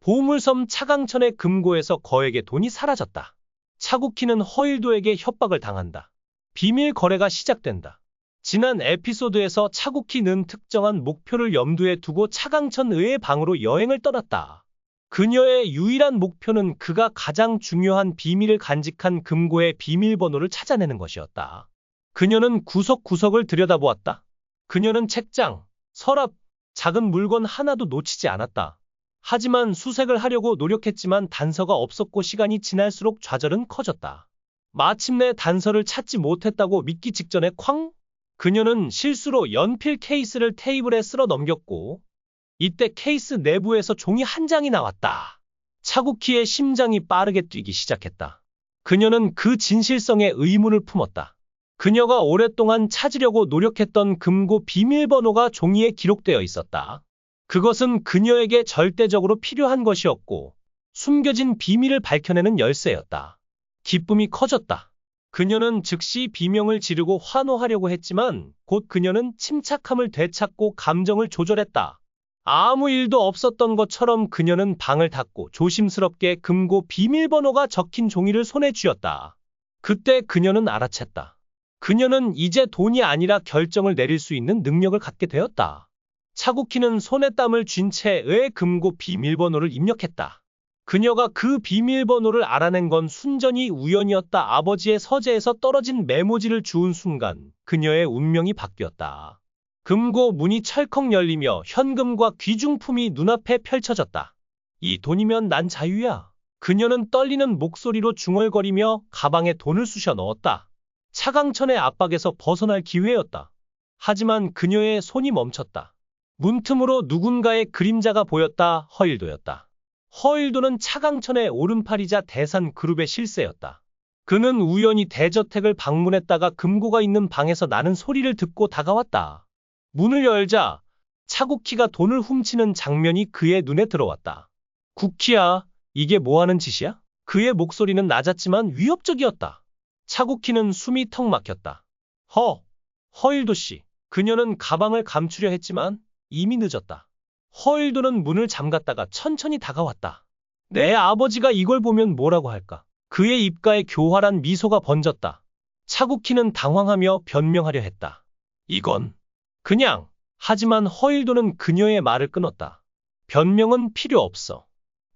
보물섬 차강천의 금고에서 거액의 돈이 사라졌다. 차국희는 허일도에게 협박을 당한다. 비밀 거래가 시작된다. 지난 에피소드에서 차국희는 특정한 목표를 염두에 두고 차강천 의의 방으로 여행을 떠났다. 그녀의 유일한 목표는 그가 가장 중요한 비밀을 간직한 금고의 비밀번호를 찾아내는 것이었다. 그녀는 구석구석을 들여다보았다. 그녀는 책장, 서랍, 작은 물건 하나도 놓치지 않았다. 하지만 수색을 하려고 노력했지만 단서가 없었고 시간이 지날수록 좌절은 커졌다. 마침내 단서를 찾지 못했다고 믿기 직전에 쾅! 그녀는 실수로 연필 케이스를 테이블에 쓸어 넘겼고 이때 케이스 내부에서 종이 한 장이 나왔다. 차국희의 심장이 빠르게 뛰기 시작했다. 그녀는 그 진실성에 의문을 품었다. 그녀가 오랫동안 찾으려고 노력했던 금고 비밀번호가 종이에 기록되어 있었다. 그것은 그녀에게 절대적으로 필요한 것이었고 숨겨진 비밀을 밝혀내는 열쇠였다. 기쁨이 커졌다. 그녀는 즉시 비명을 지르고 환호하려고 했지만 곧 그녀는 침착함을 되찾고 감정을 조절했다. 아무 일도 없었던 것처럼 그녀는 방을 닫고 조심스럽게 금고 비밀번호가 적힌 종이를 손에 쥐었다. 그때 그녀는 알아챘다. 그녀는 이제 돈이 아니라 결정을 내릴 수 있는 능력을 갖게 되었다. 차국희는 손에 땀을 쥔 채 의 금고 비밀번호를 입력했다. 그녀가 그 비밀번호를 알아낸 건 순전히 우연이었다. 아버지의 서재에서 떨어진 메모지를 주운 순간 그녀의 운명이 바뀌었다. 금고 문이 철컥 열리며 현금과 귀중품이 눈앞에 펼쳐졌다. 이 돈이면 난 자유야. 그녀는 떨리는 목소리로 중얼거리며 가방에 돈을 쑤셔 넣었다. 차강천의 압박에서 벗어날 기회였다. 하지만 그녀의 손이 멈췄다. 문틈으로 누군가의 그림자가 보였다. 허일도였다. 허일도는 차강천의 오른팔이자 대산그룹의 실세였다. 그는 우연히 대저택을 방문했다가 금고가 있는 방에서 나는 소리를 듣고 다가왔다. 문을 열자 차국희가 돈을 훔치는 장면이 그의 눈에 들어왔다. 국희야, 이게 뭐하는 짓이야? 그의 목소리는 낮았지만 위협적이었다. 차국희는 숨이 턱 막혔다. 허일도 씨. 그녀는 가방을 감추려 했지만 이미 늦었다. 허일도는 문을 잠갔다가 천천히 다가왔다. 내 아버지가 이걸 보면 뭐라고 할까? 그의 입가에 교활한 미소가 번졌다. 차국희는 당황하며 변명하려 했다. 이건 그냥. 하지만 허일도는 그녀의 말을 끊었다. 변명은 필요 없어.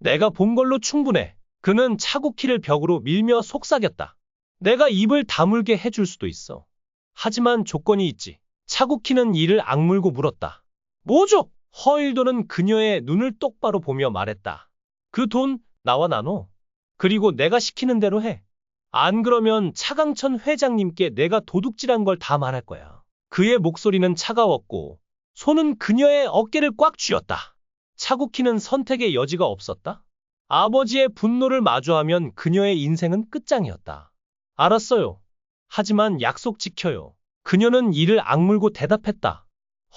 내가 본 걸로 충분해. 그는 차국희를 벽으로 밀며 속삭였다. 내가 입을 다물게 해줄 수도 있어. 하지만 조건이 있지. 차국희는 이를 악물고 물었다. 뭐죠? 허일도는 그녀의 눈을 똑바로 보며 말했다. 그 돈 나와 나눠. 그리고 내가 시키는 대로 해. 안 그러면 차강천 회장님께 내가 도둑질한 걸 다 말할 거야. 그의 목소리는 차가웠고 손은 그녀의 어깨를 꽉 쥐었다. 차국희는 선택의 여지가 없었다. 아버지의 분노를 마주하면 그녀의 인생은 끝장이었다. 알았어요. 하지만 약속 지켜요. 그녀는 이를 악물고 대답했다.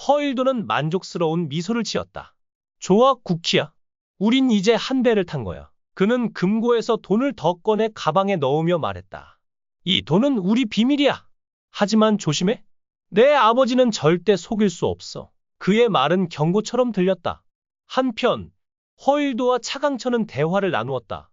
허일도는 만족스러운 미소를 지었다. 좋아, 국희야. 우린 이제 한 배를 탄 거야. 그는 금고에서 돈을 더 꺼내 가방에 넣으며 말했다. 이 돈은 우리 비밀이야. 하지만 조심해. 내 아버지는 절대 속일 수 없어. 그의 말은 경고처럼 들렸다. 한편 허일도와 차강천은 대화를 나누었다.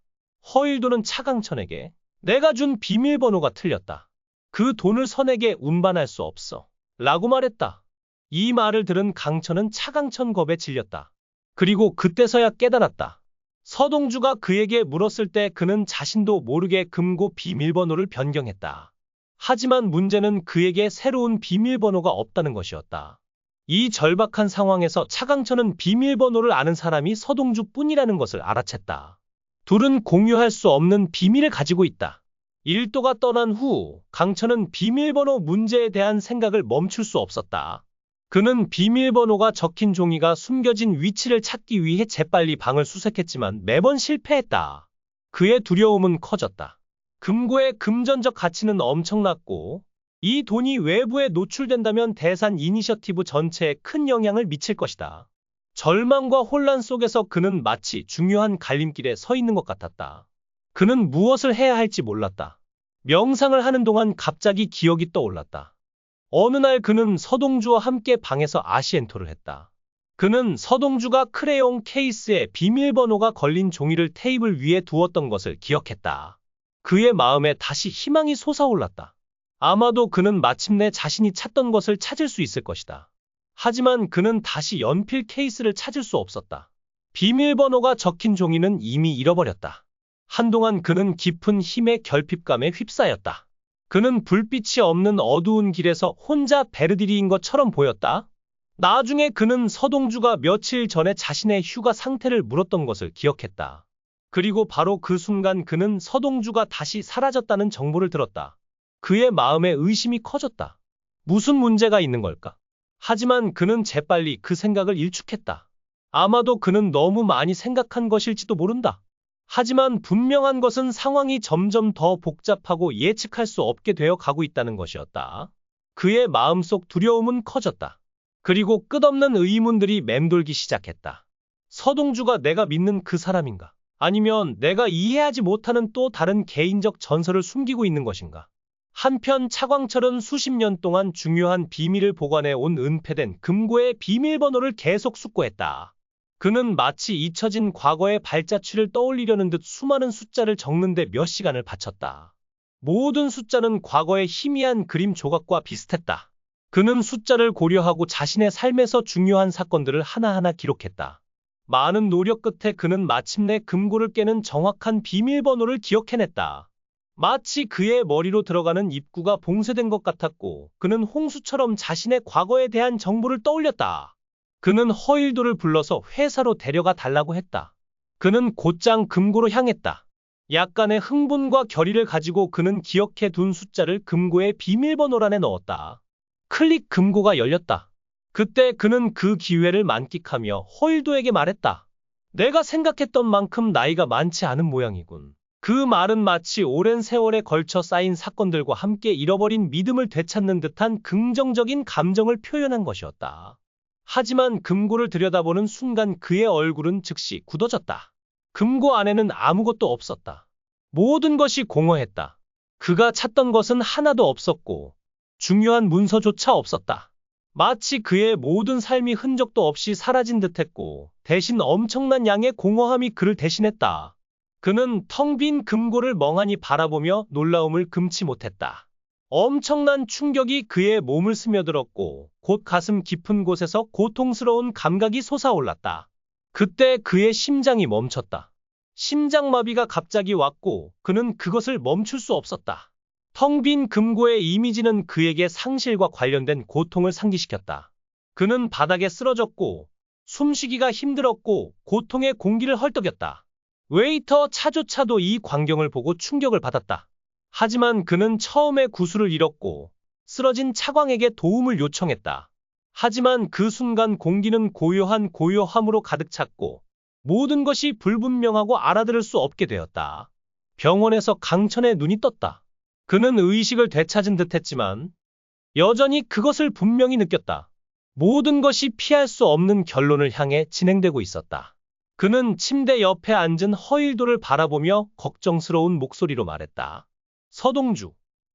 허일도는 차강천에게 내가 준 비밀번호가 틀렸다. 그 돈을 선에게 운반할 수 없어. 라고 말했다. 이 말을 들은 강천은 차강천 겁에 질렸다. 그리고 그때서야 깨달았다. 서동주가 그에게 물었을 때 그는 자신도 모르게 금고 비밀번호를 변경했다. 하지만 문제는 그에게 새로운 비밀번호가 없다는 것이었다. 이 절박한 상황에서 차강천은 비밀번호를 아는 사람이 서동주뿐이라는 것을 알아챘다. 둘은 공유할 수 없는 비밀을 가지고 있다. 일도가 떠난 후 강천은 비밀번호 문제에 대한 생각을 멈출 수 없었다. 그는 비밀번호가 적힌 종이가 숨겨진 위치를 찾기 위해 재빨리 방을 수색했지만 매번 실패했다. 그의 두려움은 커졌다. 금고의 금전적 가치는 엄청났고 이 돈이 외부에 노출된다면 대산 이니셔티브 전체에 큰 영향을 미칠 것이다. 절망과 혼란 속에서 그는 마치 중요한 갈림길에 서 있는 것 같았다. 그는 무엇을 해야 할지 몰랐다. 명상을 하는 동안 갑자기 기억이 떠올랐다. 어느 날 그는 서동주와 함께 방에서 아시엔토를 했다. 그는 서동주가 크레용 케이스에 비밀번호가 걸린 종이를 테이블 위에 두었던 것을 기억했다. 그의 마음에 다시 희망이 솟아올랐다. 아마도 그는 마침내 자신이 찾던 것을 찾을 수 있을 것이다. 하지만 그는 다시 연필 케이스를 찾을 수 없었다. 비밀번호가 적힌 종이는 이미 잃어버렸다. 한동안 그는 깊은 힘의 결핍감에 휩싸였다. 그는 불빛이 없는 어두운 길에서 혼자 베르디리인 것처럼 보였다. 나중에 그는 서동주가 며칠 전에 자신의 휴가 상태를 물었던 것을 기억했다. 그리고 바로 그 순간 그는 서동주가 다시 사라졌다는 정보를 들었다. 그의 마음에 의심이 커졌다. 무슨 문제가 있는 걸까? 하지만 그는 재빨리 그 생각을 일축했다. 아마도 그는 너무 많이 생각한 것일지도 모른다. 하지만 분명한 것은 상황이 점점 더 복잡하고 예측할 수 없게 되어 가고 있다는 것이었다. 그의 마음속 두려움은 커졌다. 그리고 끝없는 의문들이 맴돌기 시작했다. 서동주가 내가 믿는 그 사람인가? 아니면 내가 이해하지 못하는 또 다른 개인적 전설을 숨기고 있는 것인가? 한편 차광철은 수십 년 동안 중요한 비밀을 보관해 온 은폐된 금고의 비밀번호를 계속 숙고했다. 그는 마치 잊혀진 과거의 발자취를 떠올리려는 듯 수많은 숫자를 적는데 몇 시간을 바쳤다. 모든 숫자는 과거의 희미한 그림 조각과 비슷했다. 그는 숫자를 고려하고 자신의 삶에서 중요한 사건들을 하나하나 기록했다. 많은 노력 끝에 그는 마침내 금고를 깨는 정확한 비밀번호를 기억해냈다. 마치 그의 머리로 들어가는 입구가 봉쇄된 것 같았고 그는 홍수처럼 자신의 과거에 대한 정보를 떠올렸다. 그는 허일도를 불러서 회사로 데려가 달라고 했다. 그는 곧장 금고로 향했다. 약간의 흥분과 결의를 가지고 그는 기억해 둔 숫자를 금고의 비밀번호란에 넣었다. 클릭, 금고가 열렸다. 그때 그는 그 기회를 만끽하며 허일도에게 말했다. 내가 생각했던 만큼 나이가 많지 않은 모양이군. 그 말은 마치 오랜 세월에 걸쳐 쌓인 사건들과 함께 잃어버린 믿음을 되찾는 듯한 긍정적인 감정을 표현한 것이었다. 하지만 금고를 들여다보는 순간 그의 얼굴은 즉시 굳어졌다. 금고 안에는 아무것도 없었다. 모든 것이 공허했다. 그가 찾던 것은 하나도 없었고 중요한 문서조차 없었다. 마치 그의 모든 삶이 흔적도 없이 사라진 듯했고 대신 엄청난 양의 공허함이 그를 대신했다. 그는 텅 빈 금고를 멍하니 바라보며 놀라움을 금치 못했다. 엄청난 충격이 그의 몸을 스며들었고 곧 가슴 깊은 곳에서 고통스러운 감각이 솟아올랐다. 그때 그의 심장이 멈췄다. 심장마비가 갑자기 왔고 그는 그것을 멈출 수 없었다. 텅 빈 금고의 이미지는 그에게 상실과 관련된 고통을 상기시켰다. 그는 바닥에 쓰러졌고 숨쉬기가 힘들었고 고통의 공기를 헐떡였다. 웨이터 차조차도 이 광경을 보고 충격을 받았다. 하지만 그는 처음에 구슬을 잃었고 쓰러진 차광에게 도움을 요청했다. 하지만 그 순간 공기는 고요한 고요함으로 가득 찼고 모든 것이 불분명하고 알아들을 수 없게 되었다. 병원에서 강천의 눈이 떴다. 그는 의식을 되찾은 듯했지만 여전히 그것을 분명히 느꼈다. 모든 것이 피할 수 없는 결론을 향해 진행되고 있었다. 그는 침대 옆에 앉은 허일도를 바라보며 걱정스러운 목소리로 말했다. 서동주.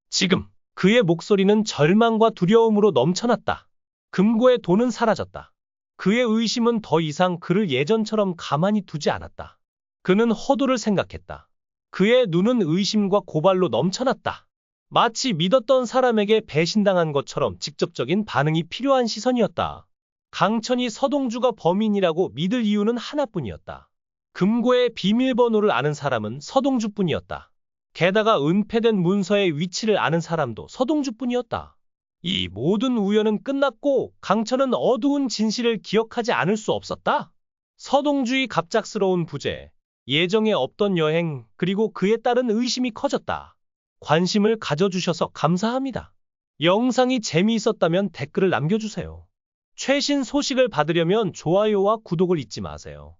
지금 그의 목소리는 절망과 두려움으로 넘쳐났다. 금고의 돈은 사라졌다. 그의 의심은 더 이상 그를 예전처럼 가만히 두지 않았다. 그는 허도를 생각했다. 그의 눈은 의심과 고발로 넘쳐났다. 마치 믿었던 사람에게 배신당한 것처럼 직접적인 반응이 필요한 시선이었다. 강천이 서동주가 범인이라고 믿을 이유는 하나뿐이었다. 금고의 비밀번호를 아는 사람은 서동주뿐이었다. 게다가 은폐된 문서의 위치를 아는 사람도 서동주뿐이었다. 이 모든 우연은 끝났고 강천은 어두운 진실을 기억하지 않을 수 없었다. 서동주의 갑작스러운 부재, 예정에 없던 여행, 그리고 그에 따른 의심이 커졌다. 관심을 가져주셔서 감사합니다. 영상이 재미있었다면 댓글을 남겨주세요. 최신 소식을 받으려면 좋아요와 구독을 잊지 마세요.